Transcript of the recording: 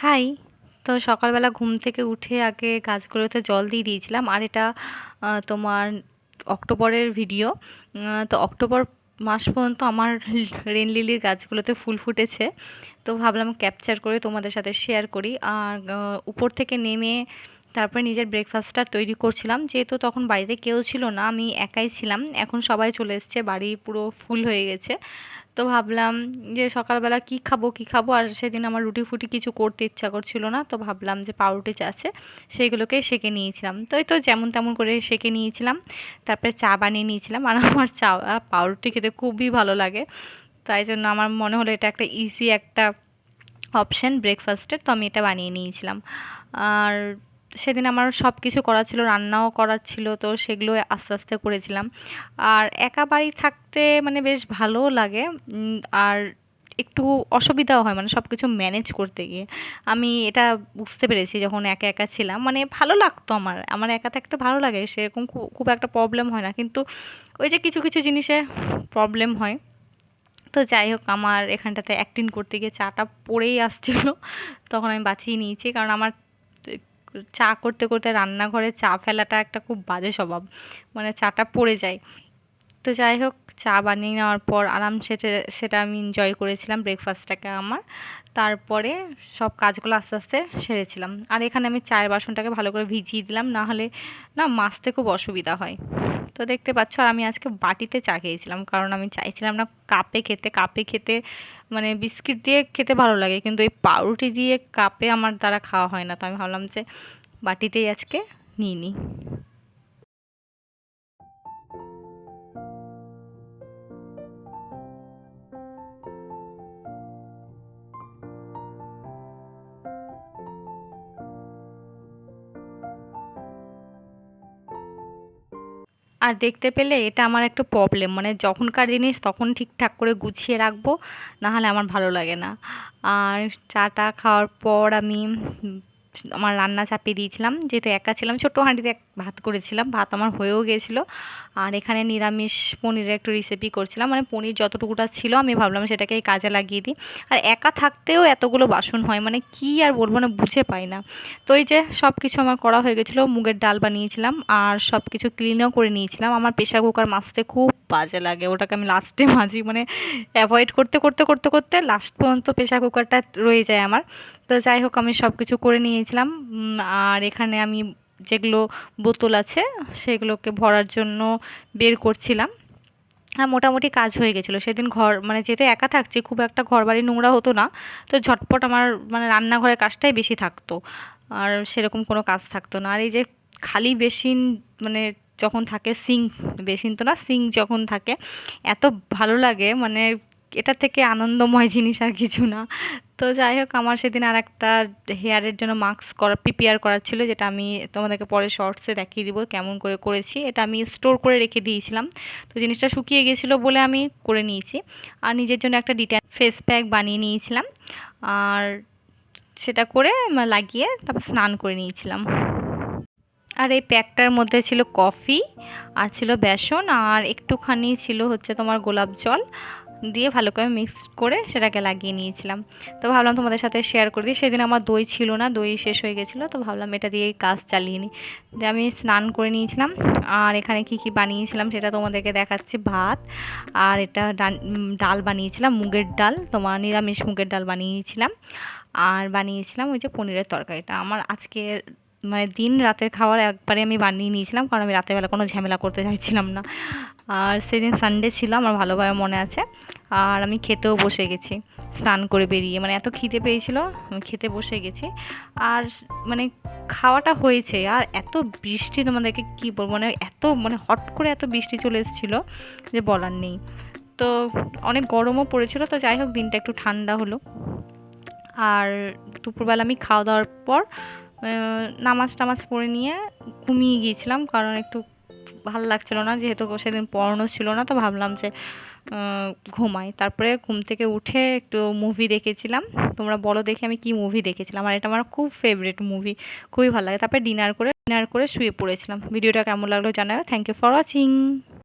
High! তো সকালবেলা ঘুম থেকে উঠে আগে গাছগুলোতে জল দিয়ে দিয়েছিলাম। আর এটা তোমার অক্টোবরের ভিডিও। তো অক্টোবর মাস পর্যন্ত আমার রেন লিলির গাছগুলোতে ফুল ফুটেছে। তো ভাবলাম ক্যাপচার করে তোমাদের সাথে শেয়ার করি। আর উপর থেকে নেমে তারপরে নিজের ব্রেকফাস্টটা তৈরি করছিলাম। যেহেতু তখন বাড়িতে কেউ ছিল না, আমি একাই ছিলাম। এখন সবাই চলে এসেছে, বাড়ি পুরো ফুল হয়ে গেছে। তো ভাবলাম যে সকালবেলা কি খাবো কি খাবো, আর সেদিন আমার রুটি ফুটি কিছু করতে ইচ্ছা করছিল না। তো ভাবলাম যে পাউরুটি চা আছে, সেগুলোকে সেঁকে নিয়েছিলাম। তো এই তো যেমন তেমন করে সেঁকে নিয়েছিলাম। তারপরে চা বানিয়ে নিয়েছিলাম। আর আমার চা পাউরুটি খেতে খুবই ভালো লাগে। তাই জন্য আমার মনে হলো এটা একটা ইজি একটা অপশন ব্রেকফাস্টের। তো আমি এটা বানিয়ে নিয়েছিলাম। আর সেদিন আমার সব কিছু করা ছিল, রান্নাও করার ছিল, তো সেগুলো আস্তে আস্তে করেছিলাম। আর একা বাড়ি থাকতে মানে বেশ ভালোও লাগে। আর একটু অসুবিধাও হয় মানে সব কিছু ম্যানেজ করতে গিয়ে। আমি এটা বুঝতে পেরেছি যখন একা একা ছিলাম, মানে ভালো লাগতো আমার আমার একা থাকতে ভালো লাগে, সেরকম খুব খুব একটা প্রবলেম হয় না, কিন্তু ওই যে কিছু কিছু জিনিসে প্রবলেম হয়। তো যাই হোক, আমার এখানটাতে অ্যাক্টিং করতে গিয়ে চাটা পড়েই আসছিল। তখন আমি বাঁচিয়ে নিয়েছি, কারণ আমার চা করতে করতে রান্নাঘরে চা ফেলাটা একটা খুব বাজে স্বভাব, মানে চাটা পড়ে যায়। তো যাই হোক, চা বানিয়ে নেওয়ার পর সেটা সেটা আমি এনজয় করেছিলাম ব্রেকফাস্টটাকে আমার। তারপরে সব কাজগুলো আস্তে আস্তে সেরেছিলাম। আর এখানে আমি চায়ের বাসনটাকে ভালো করে ভিজিয়ে দিলাম, না হলে না মাজতে খুব অসুবিধা হয়। তো দেখতে পাচ্ছ, আর আমি আজকে বাটিতে চা খেয়েছিলাম, কারণ আমি চাইছিলাম না কাপে খেতে মানে বিস্কিট দিয়ে খেতে ভালো লাগে, কিন্তু এই পাউরুটি দিয়ে কাপে আমার দ্বারা খাওয়া হয় না। তো আমি ভাবলাম যে বাটিতেই আজকে নিয়ে নিই। আর দেখতে পেলে এটা আমার একটা প্রবলেম, মানে যখনকার জিনিস তখন ঠিকঠাক করে গুছিয়ে রাখবো, না হলে আমার ভালো লাগে না। আর চাটা খাওয়ার পর আমি আমার রান্না চাপিয়ে দিয়েছিলাম, যেহেতু একা ছিলাম। ছোট্ট হাঁড়িতে ভাত করেছিলাম, ভাত আমার হয়েও গেছিলো। আর এখানে নিরামিষ পনিরের একটু রেসিপি করছিলাম, মানে পনির যতটুকুটা ছিল আমি ভাবলাম সেটাকে কাজে লাগিয়ে দিই। আর একা থাকতেও এতগুলো বাসন হয়, মানে কি আর বলবো, না বুঝে পাই না। তো এই যে সব কিছু আমার করা হয়ে গেছিলো, মুগের ডাল বানিয়েছিলাম আর সব কিছু ক্লিনও করে নিয়েছিলাম। আমার প্রেশার কুকার মাজতে খুব বাজে লাগে, ওটাকে আমি লাস্টে মাজি, মানে অ্যাভয়েড করতে করতে করতে করতে লাস্ট পর্যন্ত প্রেশার কুকারটা রয়ে যায় আমার। তো যাই হোক, আমি সব কিছু করে নিয়েছিলাম। আর এখানে আমি যেগুলো বোতল আছে সেগুলোকে ভরার জন্য বের করছিলাম। আর মোটামুটি কাজ হয়ে গেছিলো সেদিন। ঘর মানে যেহেতু একা থাকছি, খুব একটা ঘরবাড়ি নোংরা হতো না। তো ঝটপট আমার মানে রান্নাঘরের কাজটাই বেশি থাকতো, আর সেরকম কোনো কাজ থাকতো না। আর এই যে খালি বেসিন, মানে যখন থাকে সিঙ্ক, বেসিন তো না, সিঙ্ক যখন থাকে, এত ভালো লাগে, মানে এটা থেকে আনন্দময় জিনিস আর কিছু না। তো যাই হোক, আমার সেদিন আর একটা হেয়ারের জন্য মাস্ক প্রিপেয়ার করার ছিল, যেটা আমি তোমাদেরকে পরে শর্টসে দেখিয়ে দিব কেমন করে করেছি। এটা আমি স্টোর করে রেখে দিয়েছিলাম, তো জিনিসটা শুকিয়ে গেছিলো বলে আমি করে নিয়েছি। আর নিজের জন্য একটা ডিট্যান ফেস প্যাক বানিয়ে নিয়েছিলাম, আর সেটা করে লাগিয়ে তারপর স্নান করে নিয়েছিলাম। আর এই প্যাকটার মধ্যে ছিল কফি, আর ছিল বেসন, আর একটুখানি ছিল হচ্ছে তোমার গোলাপ জল দিয়ে ভালো করে মিক্স করে সেটাকে লাগিয়ে নিয়েছিলাম। তো ভাবলাম তোমাদের সাথে শেয়ার করে দিই। সেদিন আমার দই ছিল না, দই শেষ হয়ে গেছিলো, তো ভাবলাম এটা দিয়েই কাজ চালিয়ে নিই। যে আমি স্নান করে নিয়েছিলাম। আর এখানে কি কি বানিয়েছিলাম সেটা তোমাদেরকে দেখাচ্ছি। ভাত, আর এটা ডাল বানিয়েছিলাম, মুগের ডাল, তোমার নিরামিষ মুগের ডাল বানিয়েছিলাম। আর বানিয়েছিলাম ওই যে পনিরের তরকারিটা। আমার আজকে মানে দিন রাতের খাবার একবারে আমি বানিয়ে নিয়েছিলাম, কারণ আমি রাতের বেলা কোনো ঝামেলা করতে চাইছিলাম না। আর সেদিন সানডে ছিল, আমার ভালোভাবে মনে আছে। আর আমি খেতেও বসে গেছি স্নান করে বেরিয়ে, মানে এত খিদে পেয়েছিল, আমি খেতে বসে গেছি। আর মানে খাওয়াটা হয়েছে। আর এত বৃষ্টি, তোমাদেরকে কি বলবো, মানে এত মানে হট করে এত বৃষ্টি চলে এসেছিলো যে বলার নেই। তো অনেক গরমও পড়েছিল। তো যাই হোক, দিনটা একটু ঠান্ডা হলো। আর দুপুরবেলা আমি খাওয়া দাওয়ার পর নামাজ টামাজ পড়ে নিয়ে ঘুমিয়ে গিয়েছিলাম, কারণ একটু ভালো লাগছিল না, যেহেতু সেদিন পড়ানো ছিল না। তো ভাবলাম যে ঘুমাই। তারপরে ঘুম থেকে উঠে একটু মুভি দেখেছিলাম। তোমরা বলো দেখি আমি কি মুভি দেখেছিলাম। আর এটা আমার খুব ফেভারিট মুভি, খুবই ভালো লাগে। তারপরে ডিনার করে শুয়ে পড়েছিলাম। ভিডিওটা কেমন লাগলো জানাও। Thank you for watching.